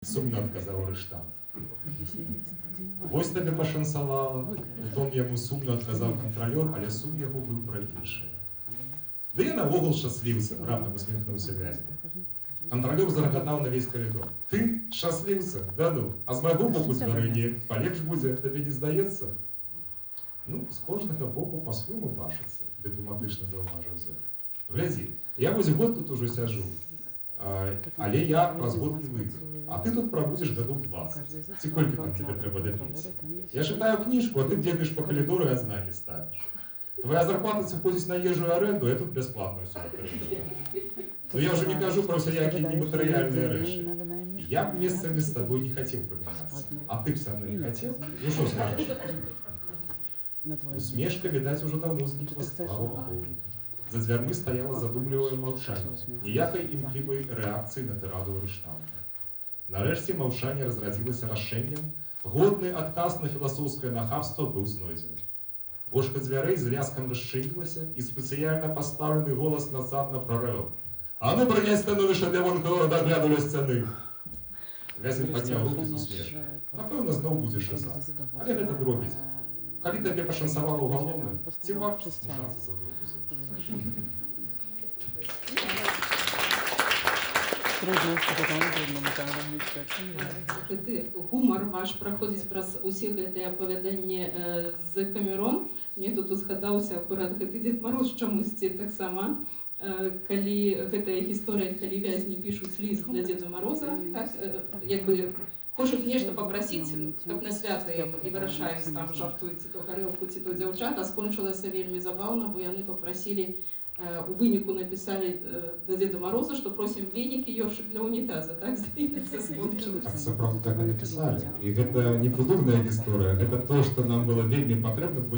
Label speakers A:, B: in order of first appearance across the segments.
A: Сумна адказаў арыштант. Вось табе пашанцавала. Потом яму сумна адказаў кантралёр, але сум яго быў пра іншае. Ды я наогул шчасліўца, раптам усміхнуўся Вязем. Кантралёр зарагатаў на весь калідор. Ты шчасліўца? Да ну, а з майго боку звярэнне палепш будзе, табе не здаецца? Ну, з кожнага боку па-свойму бачыцца, дыпламатычна заўважыў Зэк. Глядзі, я вось год тут ужо сяджу, але я праз год не выйду. А ты тут прабудзеш гадоў 20. Ці колькі там тебе трэба да пенсіі? Я чытаю кніжку, а ты бегаеш па калідору і адзнакі ставіш. Твоя зарплата сыходзіць на ежу і аренду, я тут бясплатна ўсё атрымаю. Ну я ўжо не кажу пра усялякія нематэрыяльныя рэчы. Я б месцамі з табой не хацеў памяняцца. А ты б са мной не хацеў? Ну што скажаш? Усмешка, відаць, ужо даўно знікла з твару ахоўніка. За дзвярмы стаяла задумлівае маўчанне, ніякай імклівай рэакцыі на тыраду арыштанта. Нарэшце маўчанне разрадзілася рашэннем, годны адказ на філасофскае нахабства быў знойдзены. Бошка дзвярэй з ляскам расчынілася, і спецыяльна пастаўлены голас насадна прарэў: «А ну прыняць становішча для вонкавага дагляду ля сцяны!» Вязень падняў рукі з усмешкай. Напэўна, зноў будзе шыза. Але гэта дробязі. Калі табе пашанцавала ў галоўным, ці варта спушацца за дробязі?
B: Гумар ваш праходзіць праз усе гэтыя апавяданні з Камерон. Мне тут узгадаўся акурат гэты Дзед Мароз чамусьці таксама. Калі гэтая гісторыя, калі вязні пішуць ліст для Дзеда Мароза, так, як бы хочуць нешта папрасіць, каб на свята ім, і вырашаюць, там жартуюць ці то гарэлку, ці то дзяўчат, а скончылася вельмі забаўна, бо яны папрасілі, у выніку напісалі да Дзеда Мароза, што просім венік і ёршык для унітаза, так, здаецца, скончылася.
A: Сапраўды так і напісалі. І гэта не прыдумная гісторыя, гэта то, што нам было вельмі патрэбна, бо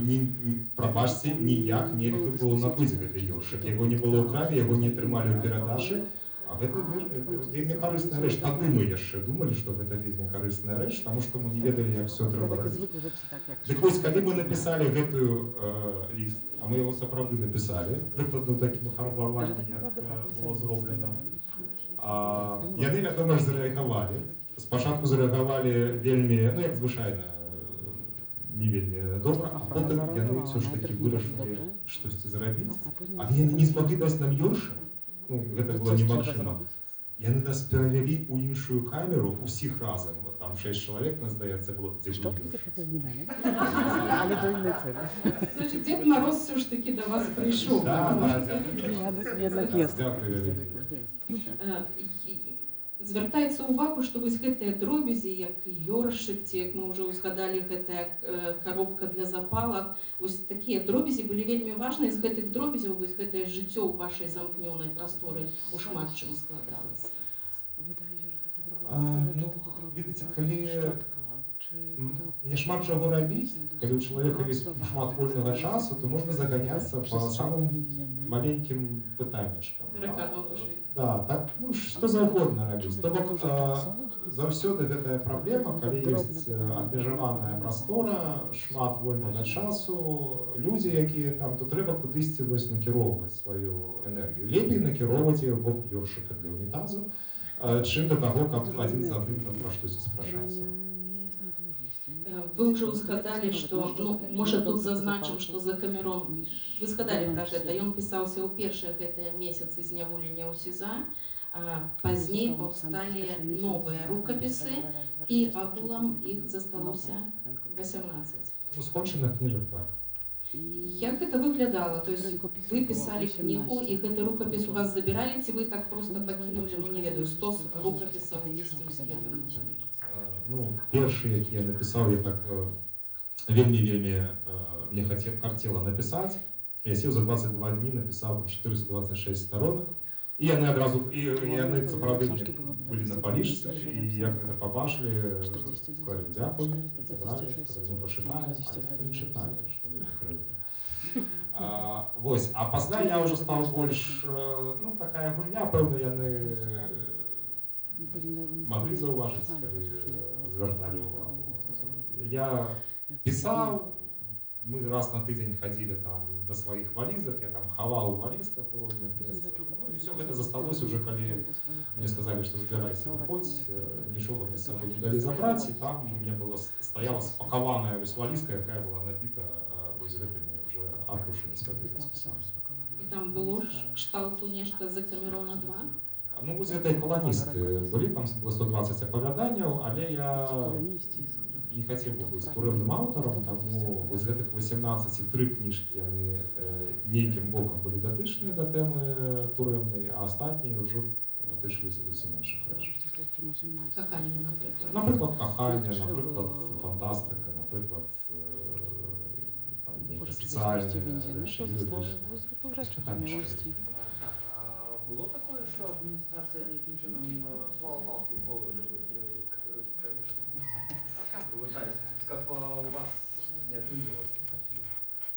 A: прабачце, ніяк нельга было набыць гэты ёршык. Яго не было ў краме, яго не атрымалі ў перадачы. А гэта вельмі карысная рэч. Тады мы яшчэ думалі, што гэта вельмі карысная рэч, таму што мы не ведалі, як все трэба рабіць. Дык вось, калі мы напісалі гэтую ліст, а мы яго сапраўды напісалі, прыкладна такім афарбаваннем, як было зроблена, яны, вядома ж, зарэагавалі. Спачатку зарэагавалі вельмі, ну як звычайна, не вельмі добра, а потым яны ўсё ж такі вырашылі штосьці зрабіць, але яны не змаглі даць нам ёршык. Ну, гэта было немагчыма. Яны нас перавялі ў іншую камеру, усіх разам. Там 6 чалавек, нас, здаецца, было.
B: Значит, Дзед Мароз все ж таки до вас прийшов.
A: Да,
B: Звяртаецца ўвагу, што вось гэтыя дробязі, як ёршык, ці, як мы ўжо ўзгадалі, гэтая коробка для запалак, вось такія дробязі былі вельмі важныя. З гэтых дробязяў вось гэтае жыццё ў вашай замкнёнай прасторы у шмат чым складалася.
A: Ну, видите, калі не шмат чаго рабіць, калі ў чалавека ёсць шмат вольнага часу, то можна заганяцца па самым маленькім пытаннячкам. Да, так, ну, што заўгодна рабіць. То бок, заўсёды гэтая праблема, калі ёсць абмежаваная прастора, шмат вольнага часу, людзі, якія там, то трэба кудысьці вось накіроўваць сваю энергію. Лепей накіроўваць яе ў бок ёршыка для унітазу, чым да таго, каб адзін за адным там пра штосьці спрачацца.
B: Вы ўжо узгадалі, што, ну, можа тут зазначым, што за Камерон, вы згадалі пра гэта, ён пісаўся ў першыя гэтыя месяцы зняволення ў СІЗА, пазней паўсталі новыя рукапісы, і агулам іх засталося 18.
A: Ну, скончаных кніжак, так.
B: Як гэта выглядала? То есть вы пісалі кнігу, і гэты рукапіс у вас забіралі, ці вы так проста пакінулі, ну, не ведаю, 100 рукапісаў дзесьці ў сябе там?
A: Ну, першы, які я напісаў, я так вельмі мне хацела напісаць. Я сеў за 22 дні, напісаў 426 сторонок. І яны адразу, і яны сапраўды былі на палічцы, і як гэта пабачылі, сказалі дзякуй, забралі, сказалі, ну пачытаем, а не чыталі, што вельмі крыўдна. Вось, а пасля я ўжо стаў больш, ну, такая гульня, пэўна, яны маглі заўважыць, калі звярталі ўвагу. Я пісаў, мы раз на тыдзень ходили там до своих вализок, я там хавал у вализках у розных месцах. Ну, и все это засталось уже, когда мне сказали, что збирайся выходь, ничего мне с собой не дали забрать, и там у меня стояла спакованная вализка, якая была набита з гэтымі уже аркушамі з распісамі.
B: І там было ж кшталту нешта з Камерона 2?
A: Ну, вось гэтай каланісткі былі, там было 120 апавяданняў, але я не хацеў бы быць турэмным аўтарам, таму вось гэтых 18-3 кніжкі яны нейкім бокам былі датычныя да тэмы турэмнай, а астатнія ўжо датычыліся зусім іншых рэчаў.
B: Каханне, напрыклад.
A: Напрыклад, каханне, напрыклад, фантастыка, напрыклад, нейкія сацыяльныя рэчы,
C: Було такое, що адміністрація яким чином свала палки в голову, вибачаюсь, як у вас не отменилось,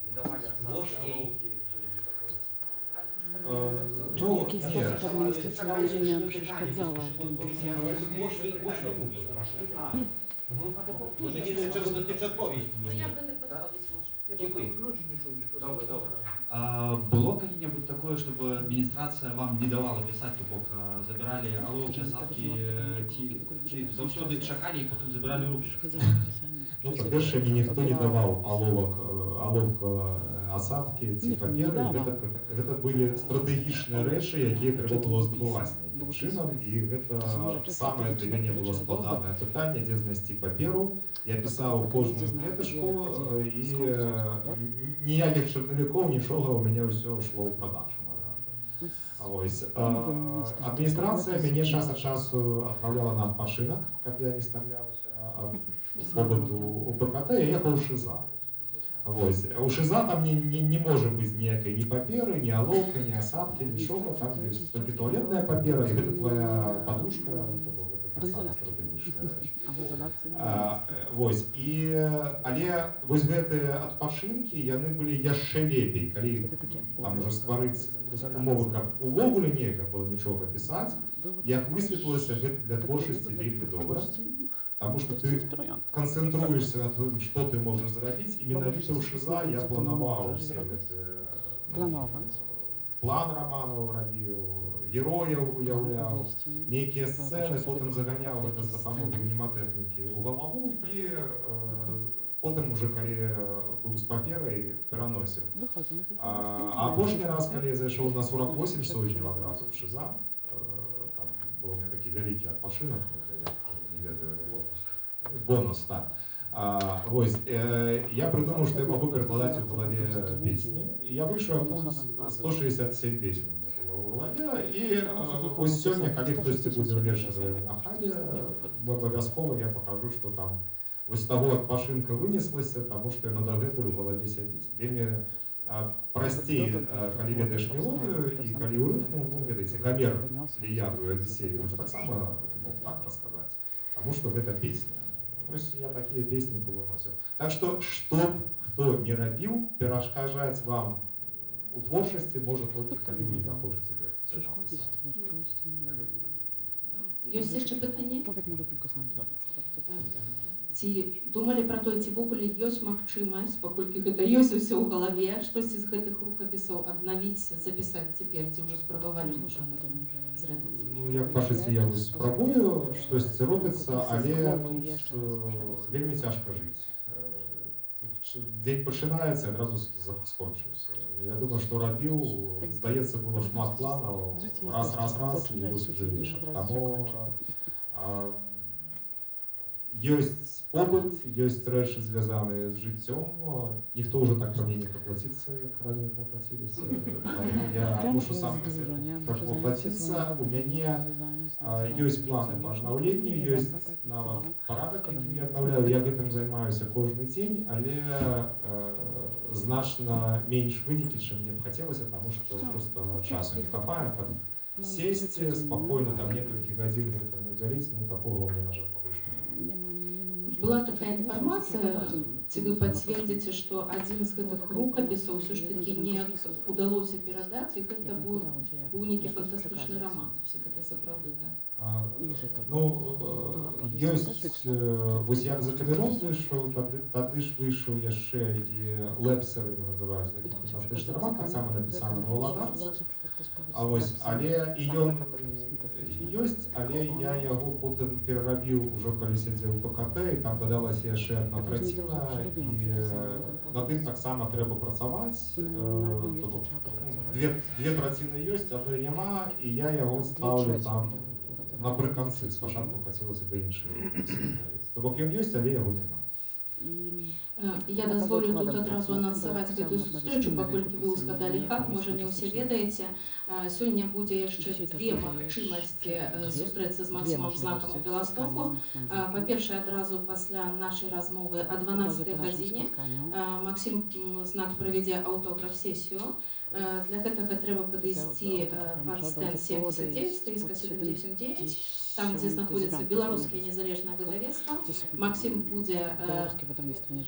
C: не давали ложки, что-нибудь такое?
A: Ну,
D: Який спосіб адміністраційне перешкоджало?
C: Через доtychczasowość.
E: Я би не підходить, може.
C: Добре, добре. Було коли-небудь такое, чтобы администрация вам не давала писать, то бок забирали оловки, осадки, ці завсёды чакали и потом забирали руки?
A: Ну, по-перше, мне ніхто не даваў аловка, осадкі ці паперы. Гэта былі стратэгічныя рэчы, якія трэба было здабываць нейкім чынам. І гэта самае для мяне было складанае пытанне, дзе знайсці паперу. Я пісаў кожную клетачку, і ніякіх чарнавікоў, нічога, у мяне ўсё шло ў продажу. Адміністрацыя мяне час ад часу адпраўляла на адпачынак, каб я не стамляўся ад побыту у ПКТ, я ехаў у ШИЗа. У ШИЗа там не може бути ніякої ні паперы, ні аловка, ні осадки, нічого. Там є тільки туалетная папера, це твоя подушка, це саме стратегічна рэч. Але вось гэтыя адпачынкі, яны былі яшчэ лепей, калі там уже стварыць умовы, каб увогуле нельга было нічога пісаць, як высветлілася, гэта для творчасці вельмі добра. Потому что ты концентруешься на том, что ты можешь зрабіць. І менавіта ў ШИЗа я планаваў все гэты план романаў рабіў, герояў уяўляў, нейкія сцэны, потым заганяў гэта з дапамогай мнематэхнікі ў галаву і потым уже калі быў з паперай пераносіў. А апошні раз, калі я зайшоў на 48 сотняў адразу ў ШИЗа, там быў у меня такі вялікі адпачынак, не ведаю, бонус, так. Я придумал, что я могу перекладать в голове песни. И я вышел оттуда 167 песен у меня было в голове. И пусть сегодня, когда кто-то будет вечером на хабе, обовязково я покажу, что там вось того от пашинка вынеслася, потому что я надо гэтую в голове сядзіць. Вельмі прасцей, калі ведаеш мелодию, и калі ў рыфму, ну, ведаеце, Гомер, Илиаду и Одиссею, можна таксама так рассказать. Потому что гэта песня. Ось я такие песни повыносил. Так что, чтоб хто не рабіў, перашкаджаць вам у творчасці можа толькі, калі вы не захочаце гэтым займацца.
B: Ёсць яшчэ пытанне?
D: Чоловік може тільки сам зробити.
B: Ці думалі пра тое, ці ввогуле ёсць магчымасць, паколькі гэта ёсць усё ў галаве, штосьці з гэтых рукапісаў аднавіць, запісаць цяпер, ці ўжо спрабавалі зрабіць?
A: Ну, як бачыце, я вось спрабую, штосьці робіцца, але вельмі цяжка жыць. Дзень пачынаецца, адразу скончыўся. Я думаю, што рабіў, здаецца, было шмат планаў, раз, і вось уже вечар. Таму ёсць опыт, ёсць рэчы, звязаныя з жыццём. Ніхто ўжо так пра мне не паплаціцца, як раней паплаціліся. Я мушу сам паплаціцца. У мяне ёсць планы па аднаўленню, ёсць нават парадак, якім я аднаўляю. Я гэтым займаюся кожны дзень, але значна менш вынікі, чым мне б хацелася, таму што проста часу не хапае. Сесці спакойна, там некалькі гадзін гэтаму удзяліць, ну такога ў мяне, на жаль, пакуль што няма.
B: была такая информация, ці вы пацвердзіце, што адзін з гэтых рукапісаў ўсё ж такі не удалося перадаць, і гэта быў нейкі фантастычны роман. Усе гэта сапраўды так.
A: Ёсць, вось як за Камерон выйшаў, тады ж выйшаў яшчэ і Лепсер, его называюць, такі фантастычны роман, таксама напісаны на уладарцы. Але і ён ёсць, але я яго потым перарабіў ужо калі сядзеў у ПКТ, і там дадалася яшчэ адна траціна, і над ім таксама трэба працаваць. Две траціны ёсць, адной няма, і я яго ставлю там напрыканцы. Спачатку хацелася бы іншы. То бок ён ёсць, але яго няма.
B: Я дазволю тут адразу анансаваць гэтую сустрэчу, паколькі вы узгадалі хаб, можа не ўсе ведаеце. Сёння будзе яшчэ две магчымасці сустрэцца з Максімам Знакам у Беластоку. Па-першае, адразу пасля нашай размовы о 12 гадзіне Максім Знак правядзе аўтограф-сесію. Для гэтага трэба падысці пад стэнд 79, стаіска 779, там, дзе знаходзіцца беларускае незалежнае выдавецтва. Максім будзе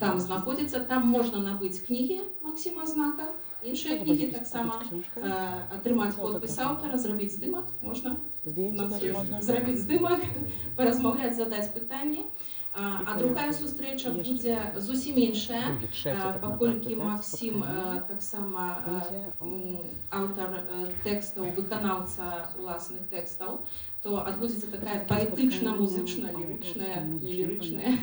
B: там знаходзіцца, там можна набыць кнігі Максіма Знака, іншыя кнігі таксама, атрымаць подпіс аўтара, зрабіць здымак, можна зрабіць здымак, паразмаўляць, задаць пытанні. А другая сустрэча будзе зусім іншая, паколькі Максім таксама аўтар тэкстаў, выканаўца уласных тэкстаў, то адбудзецца такая паэтычна-музычная, лірычная, нелірычная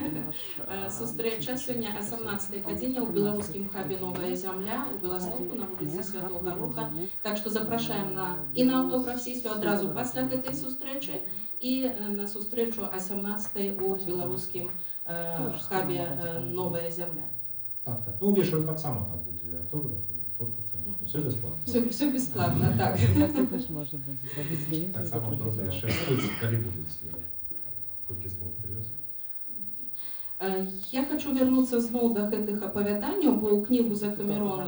B: сустрэча сёння о 17 гадзіне ў беларускім хабе «Новая зямля» у Беластоку на вуліцы Святога Рока. Так што запрашаем і на аўтограф-сесію адразу пасля гэтай сустрэчы, і на сустрэчу о 17 у беларускім хабе «Новая зямля».
A: Ну, вечер таксама там будзе аўтографы, фоткацца. Все бесплатно.
B: Все бесплатно, так.
A: Так само можна яшчэ калі будуць, колькі змог прывез.
B: Я хочу вернуцца зноў да гэтых апавяданняў, бо ў кнігу за Камерон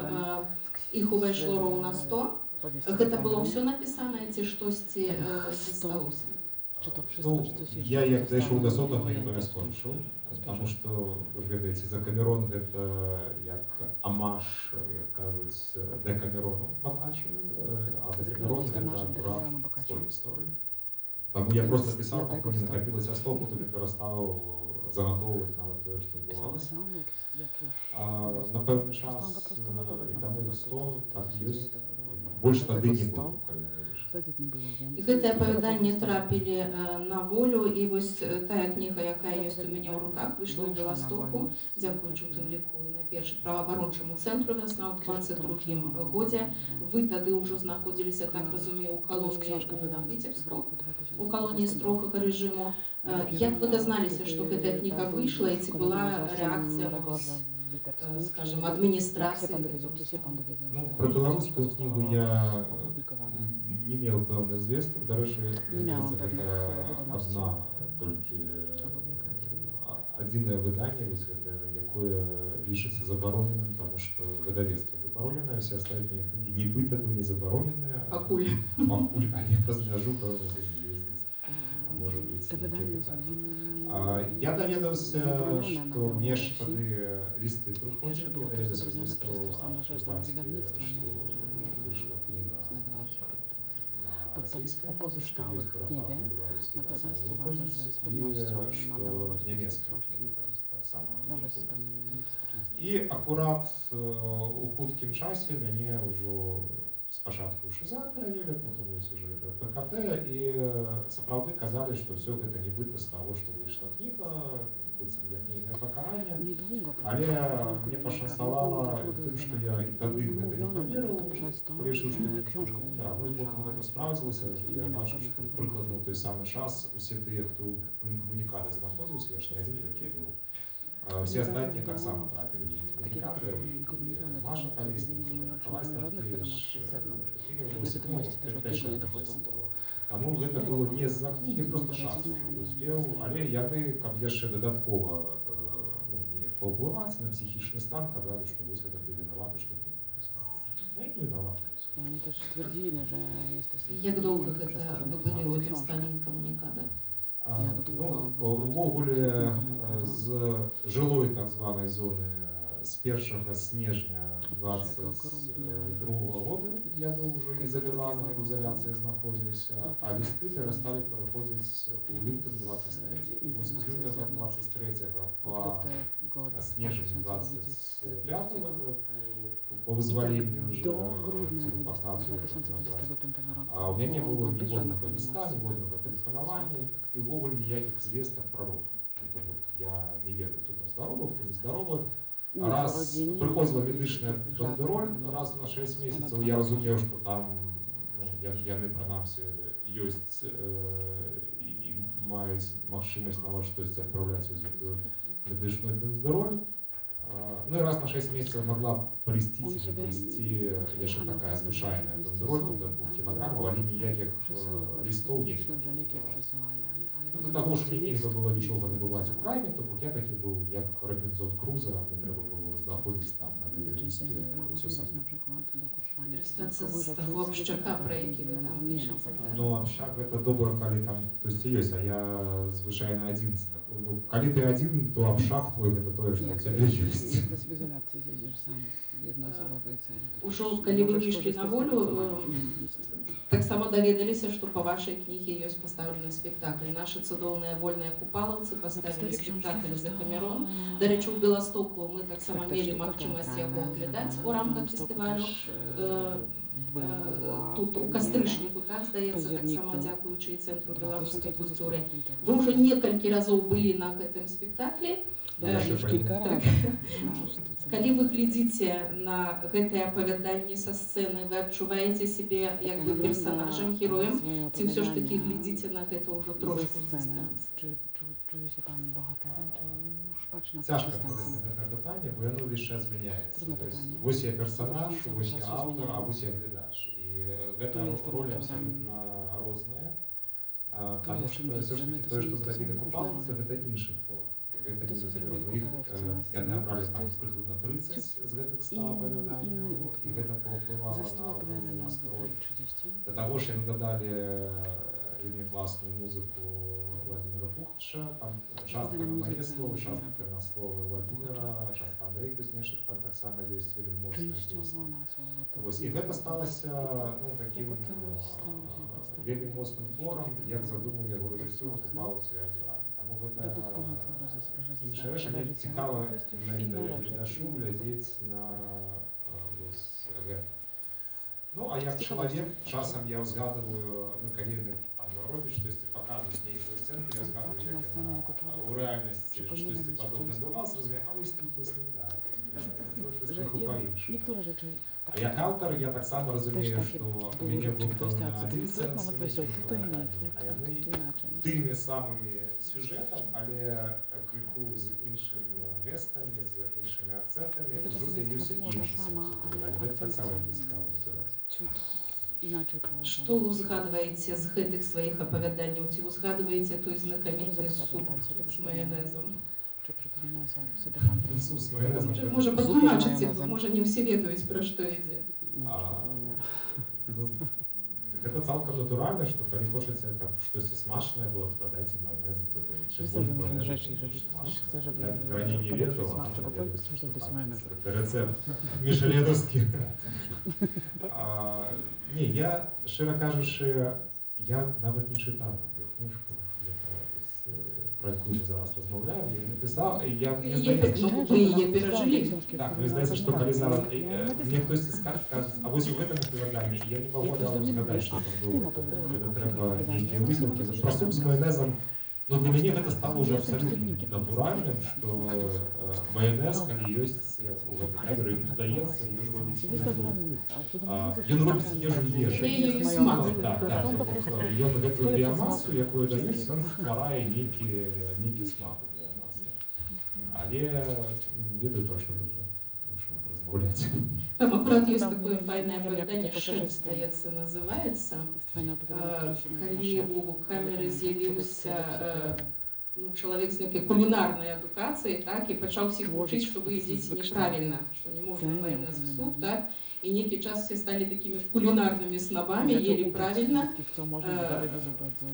B: іх увайшло роўна 100. Гэта было ўсё напісанае ці штосьці засталося?
A: Я як дайшоў да 100-го, я не скончыў, потому што, вы ж ведаеце, за Камерон гэта як амаш, як кажуць, Декамерону пакачу, а Декамерон гэта акурат 100 гісторый. Таму я просто пісаў, пакуль не накапілася 100, потым я перастаў занатоўваць нават тое, што адбывалася. На пэўны час і таму 100, так ёсць, больш тады не было, калі
B: І гэтыя апавяданні трапілі на волю, і вось тая кніга, якая ёсць у мяне ў руках, выйшла ў Беластоку, дзякуючы у тым ліку найперш праваабарончаму цэнтру «Вясна» ў 22-м годзе. Вы тады ўжо знаходзіліся, так разумею, у калоніі ў Віцебску, у калоніі строгага рэжыму. Як вы дазналіся, што гэтая кніга выйшла, і ці была рэакцыя, скажем, адміністрацыі?
A: Про беларускую кнігу я не меў пэўных звестак. Дарэчы, гэта адна толькі адзінае выданне, якое лічыцца забароненым, таму што выдавецтва забароненае, усе астатнія кнігі нібыта бы не забароненыя.
B: Пакуль.
A: Пакуль, а не праз мяжу, пэўна, ездзіць. Можа быць, я даведаўся, што мне ж тады лісты прыходзілі, я даведаўся з лістоў, што выйшла кніга расійская, што ёсць пераклад на беларускі, і што нямецкая кніга таксама. І акурат у хуткім часе мяне ўжо спачатку ШЗ перавелі, потым уже ПКТ, і сапраўды казалі, што ўсё гэта нібыта з таго, што выйшла кніга, быццам як нейкае пакаранне, але мне пашанцавала тым, што я і тады гэта не паверыў, вырашыў, што потым гэта справдзілася. Я бачу, што прыкладна ў той самы час усе тыя, хто ў інкамунікаце знаходзіўся, я ж не адзін такі быў, все астатнія таксама трапілі ў інкамунікаты, Маша Колесник, Николай Станкевич, таму гэта было не з-за кнігі, просто час успеў, але яны, каб яшчэ дадаткова не паўплываць на псіхічны стан, казалі, што вось гэта ты вінаваты, што не напісаў. Я не вінаваты.
B: Як доўга гэта вы былі ў гэтым стане інкамуніката?
A: Увогуле з жылой так званої зони з 1 снежня 22 года я був вже ізольований, в ізоляції знаходився, а листи перестали переходити у лютий 23. Ось з лютого 23 по снежень 25 по визволенню вже
D: До грудня
A: депортацію.
D: 2025 року.
A: А у меня не было ни водного листа, ни водного телефонования, и вовремя никаких известных пророков. Я не ведаю, кто там здоровый, кто не здоровый. Раз приходила медична бандероль раз на 6 месяцев, я разумел, что там яны принаймні есть и мають можливість на вас щось відправляти з цю медичну бандероль. Ну и раз на 6 месяцев могла привезти, я же такая звичайная бандероль, до 2 килограммов, а никаких листов не было. Ну, до того, що мені не було нічого не бувати в Україні, то я такий був, як Робінзон Крузо, не треба було знаходитись там на Катеринській, все саме.
B: Це з того общака, про який ви там пишете.
A: Ну, общак це добре, коли там хтось є, а я, звичайно, один. Ну, коли ти один, то общак твой це те, що у тебе є.
D: Якщо в ізоляції їздиш сам, єдно особливо
B: Уже коли ви вийшли на волю, так само довідалися, що по вашій книгі є поставлений спектакль. Наші цудовні вольні купаловці поставили спектакль «За Камерон». До речі, у Білостоку ми так само мали можливість його оглядати у рамках фестивалю. Тут у Кастришнику, так, здається, так само дякуючи і Центру білоруської культури. Ви вже кілька разів були на цьому спектаклі.
D: Кілька разів.
B: Калі вы глядзіце на гэтае апавяданне са сцэны, вы адчуваеце сябе як бы персанажам, героем, ці ўсё ж такі глядзіце на гэта ўжо трошку з дыстанцыі?
D: Чи чуєшся там багатирем, чи шпач на
A: Цяжка
D: дистанції?
A: гэта пытанне, бо яно весь час змяняецца.
D: Трудно пытанне.
A: Вось я персонаж, вось я
D: Часу
A: аўтар, а
D: змяняецца.
A: вось я глядач. І гэта
D: То есть
A: ролі
D: там
A: абсалютна розныя. Таму
D: есть
A: што
D: там
A: ўсё ж
D: відео,
A: таки
D: ми
A: тое,
D: то
A: што
D: самі
A: зрабілі
D: то
A: купалцы,
D: самі
A: гэта іншы твор. Гэта
D: То
A: не
D: це
A: зрабілі.
D: зробили
A: Іх
D: купаловці у нас.
A: яны абралі там
D: Тобто
A: прыкладна 30 з гэтых 100
D: і
A: апавяданняў, і гэта
D: За
A: паўплывала
D: 100
A: на
D: оповідання
A: настрой.
D: 30.
A: До того ж, яны дадалі вельмі класную музыку Владимира Пухча, там частка на мае словы, частка на словы Владимира, частка Андрей Кузнечик, там так само ёсць вельмі моцная песня. Вось, і гэта сталася таким вельмі моцным творам, як задумаў яго рэжысёр Купалаўцы і Азран. Таму гэта іншая рэч, мне цікава менавіта як глядашу глядзець на гэта. Ну, а як чалавек, часам я ўзгадываю, калі яны робіць штосьці, паказваюць нейкую сцэнку, я ўзгадваю, як яна ў рэальнасці штосьці падобнае адбывалася, разумею, а вось тут вось не так. Штось крыху па-іншаму.
D: Niektóre rzeczy
A: А як аўтар, я таксама разумею,
D: też takie
A: што у
D: były
A: мяне
D: rzeczy,
A: быў
D: ktoś
A: пэўны
D: tacy,
A: адзін
D: to
A: сэнс,
D: nawet powiedział, to
A: а
D: inaczej,
A: яны
D: to inaczej.
A: тымі самымі сюжэтам, але крыху з іншымі гестамі, з іншымі акцэнтамі,
D: Гэта
A: ўжо
D: часам
A: з'явіўся
D: jest
A: іншы
D: taka sama,
A: сэнс.
D: ale
A: Гэта
D: akcent
A: таксама
D: sam.
A: не цікава называць.
D: Ciut inaczej położony.
B: Што вы ўзгадваеце з гэтых сваіх апавяданняў? Ці ўзгадваеце той знакаміты суп з маянезам?
D: Czy przypominają sobie tam ten
A: Ісус майонезом.
B: Можа,
D: Зупы з
B: патлумачыце,
D: маёнезам.
B: можа, не ўсе ведаюць, пра што ідзе.
A: Ну, гэта цалкам натуральна, што калі хочаце, каб штосьці смачнае было, то дадайце майонез.
D: Różne rzeczy, jeżeli chcesz, żeby
A: Я раней не ведаў,
D: smak czegokolwiek, to musi być majonez.
A: Це рецепт мішелінівський. Ні, я, щиро кажучи, я навіть не читав таку книжку, про яку ми зараз розмовляємо, я не писав, і я мені здається,
B: Ну, ви її пережили.
A: так, мені здається, що коли зараз мені хтось скаже, а ось у цьому апавяданні, я не можу одразу згадати, що там було. Це треба ніякі висновки. Про суп з майонезом, ну для мене це стало вже абсолютно натуральним, що майонез, коли є у веб-камері, він додається, він робить він робить їжу їжу.
B: Це її смак.
A: Так, так. Ён гэтую біямасу, якую даецца, ён стварае нейкі смак у біямасы. Але ведаю пра што тут шмат размаўляць.
B: Там акурат ёсць такое файнае апавяданне, «Шэф», здаецца, называецца.
D: Fajne opowiadanie, które się
B: Калі у камеры з'явіўся ну, чалавек з нейкай кулінарнай адукацыяй, так, і пачаў всіх вучыць, што вы ядзіце неправільна, што не можна майонез в суп, так, і нейкі час все сталі такімі кулінарнымі снабамі, ели правільна.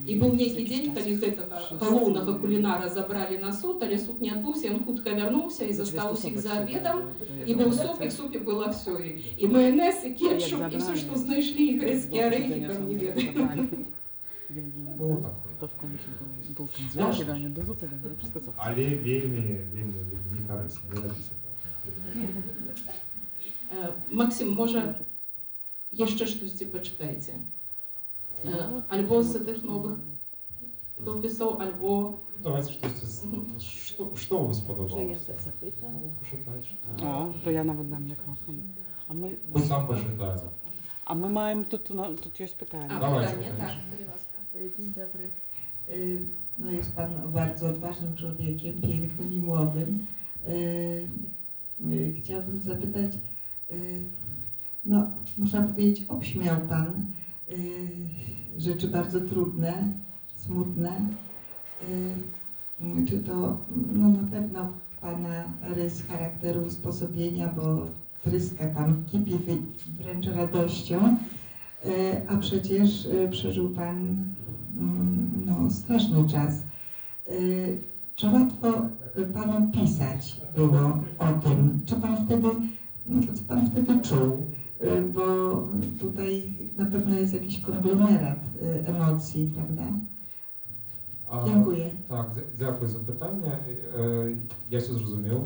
B: І быў нейкі дзень, калі гэтага галоўнага кулінара забралі на суд, але суд не адбыўся, ён хутка вярнуўся і застаў усіх за абедам, і быў суп, і в супе было все, і маёнез, і кетчуп, і все, што знайшлі, і грэцкія арэхі, там не ведаю.
A: Было так.
D: То в конечном был концерт, да, не до зупы, да, я сказал.
A: Але вельмі не карысна, не рабіце так.
B: Максим, можа, яшчэ штосьці пачытаеце? Альбо з тых новых допісаў, альбо...
A: Давайте что вам сподобалось?
D: О, то я навіть дам мікрофон. А ми...
A: Пусть сам почитає.
D: А ми маємо тут є питання.
A: Давайте,
B: Pytanie, tak,
A: конечно.
B: будь ласка.
F: Dzień dobry. No jest Pan bardzo odważnym człowiekiem, pięknym i młodym. Chciałabym zapytać, no można powiedzieć, obśmiał Pan rzeczy bardzo trudne, smutne. Czy to, no na pewno Pana rys charakteru, usposobienia, bo tryska Pan, kipi wręcz radością, a przecież przeżył Pan no, straszny czas. Czy łatwo Panu pisać było o tym? Co Pan wtedy czuł? Bo tutaj na pewno jest jakiś konglomerat emocji, prawda? Dziękuję.
A: Так, дякую за питання. Я все зрозумів.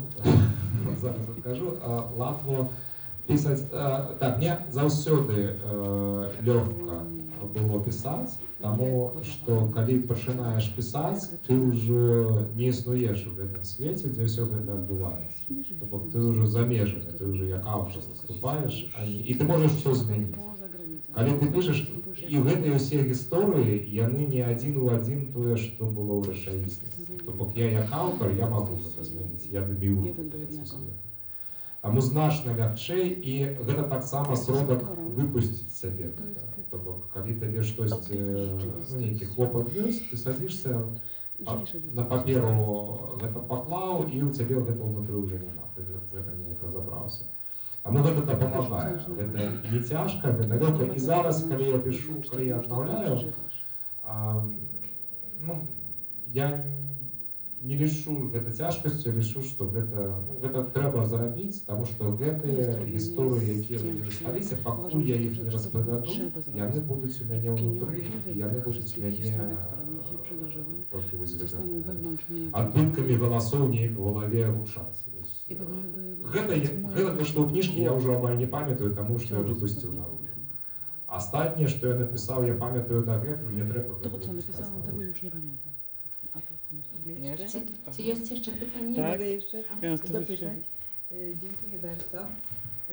A: Зараз скажу. Латво писати. Так, мені заўсёды легко было писать, тому что коли починаешь писать, ты уже не існуєш в этом свете, где все это отбывается. Тобто ты уже замежен, ты уже як автор выступаешь, и ты можешь все змінити. Коли ты пишешь, і гэтыя ўсе гісторыі, яны не адзін у адзін тое, што было ў рэчаіснасці. Тобто я як аўтар, я магу гэта змяніць, я дабіваю. Таму значна лягчэй, і гэта таксама сродак выпусціць сябе. Тобто, калі табе штосьці, нейкі клопат ёсць, ты садзішся, на паперу гэта паклаў, і ў цябе гэта ўнутры ўжо няма, ты з гэтым неяк разабраўся. Таму гэта дапамагае, гэта не цяжка, гэта лёгка. І зараз, калі я пішу, калі я аднаўляю, ну, я не лішу гэта цяжкасцю, лішу, што гэта трэба зарабіць, таму што гэтыя гісторыі, якія засталіся, пакуль я іх не распавяду, яны будуць у мяне ўнутры, і яны будуць у мяне толькі вось адбыткамі галасоў неяк у галаве гучаць. Гэта, што ў кніжкі я ўжо амаль не памятаю, таму што я выпусціў наружу. Астатняе, што я напісаў, я памятаю дагэтуль, мне трэба
D: Того, co napisałam, tego już nie pamiętam.
B: Czy jest jeszcze pytanie?
D: Tak.
F: Mogę jeszcze
D: Ja
F: dopytać? Dziękuję bardzo.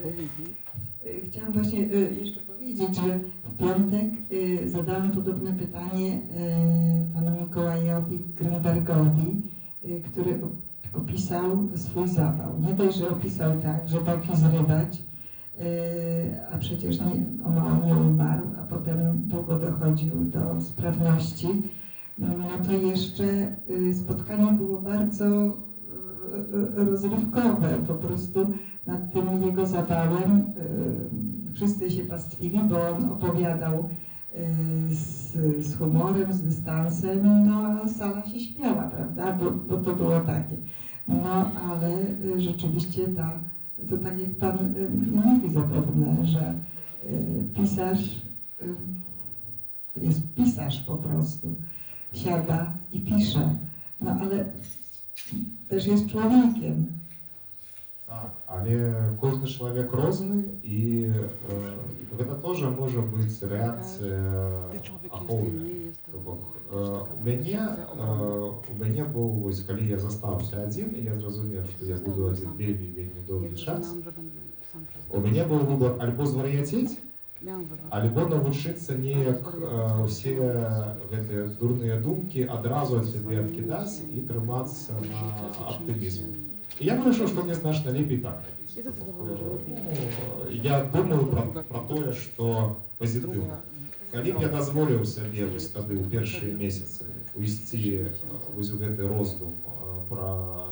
D: Powiedzi.
F: Chciałam właśnie jeszcze powiedzieć, że w piątek zadałam podobne pytanie panu Mikołajowi Grünbergowi, który opisał swój zawał. Nie dość, że opisał tak, że boki zrywać, a przecież o mało nie umarł, a potem długo dochodził do sprawności. No to jeszcze spotkanie było bardzo rozrywkowe, po prostu nad tym jego zawałem wszyscy się pastwili, bo on opowiadał z humorem, z dystansem, no a sala się śmiała, prawda, bo to było takie. No ale rzeczywiście to tak jak Pan mówi zapewne, że pisarz to jest pisarz po prostu. Siada i pisze, no ale też jest człowiekiem.
A: Так, але кожны чалавек розны, і гэта тоже можа быць рэакцыя ахоўная. У мяне быў, вось, калі я застаўся адзін, і я зразумеў, што я буду адзін вельмі доўгі час, у мяне быў выбор альбо звар'яцець, альбо навучыцца неяк усе гэтыя дурныя думкі адразу ад сябе адкідаць і трымацца на аптымізме. І я вырашыў, што мне значна лепей так рабіць. Я думаю пра тое, што пазітыўна. Калі б я дазволіў сабе вось тады ў першыя месяцы увести вось у гэты роздум про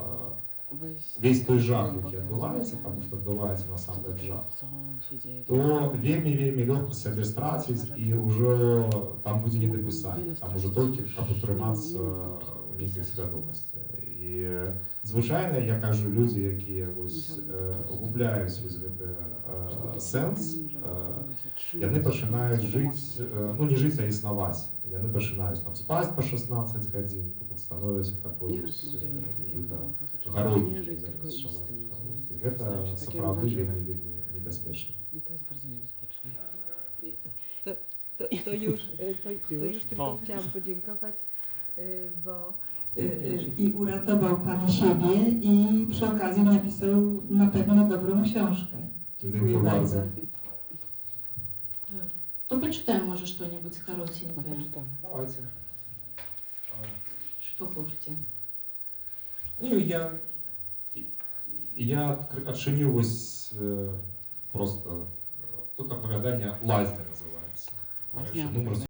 A: весь той жах, які адбываецца, тому што адбываецца насамрэч жах, то вельмі лёгка сябе страціць і ўжо там будзе недапісанне, там уже толькі каб утрымацца ў нейкай свядомасці. І звычайна я кажу, людзі, якія губляюць вось гэты сэнс, яны пачынаюць жыць, ну не жыць, а існаваць. Яны пачынаюць там спаць па 16 гадзін, становяцца такой гарой. Гэта сапраўды вельмі небяспечна.
F: To już tylko chciałam podziękować, bo i uratował Pan siebie i przy okazji napisał na pewno dobrą książkę. Dziękuję bardzo.
B: То почитаем, может, что-нибудь коротенькое.
A: Давайте.
B: Что хочете?
A: Ну, я отчиню вось просто тут оповідання «Лазня» називається.
D: Лазня.
A: Номер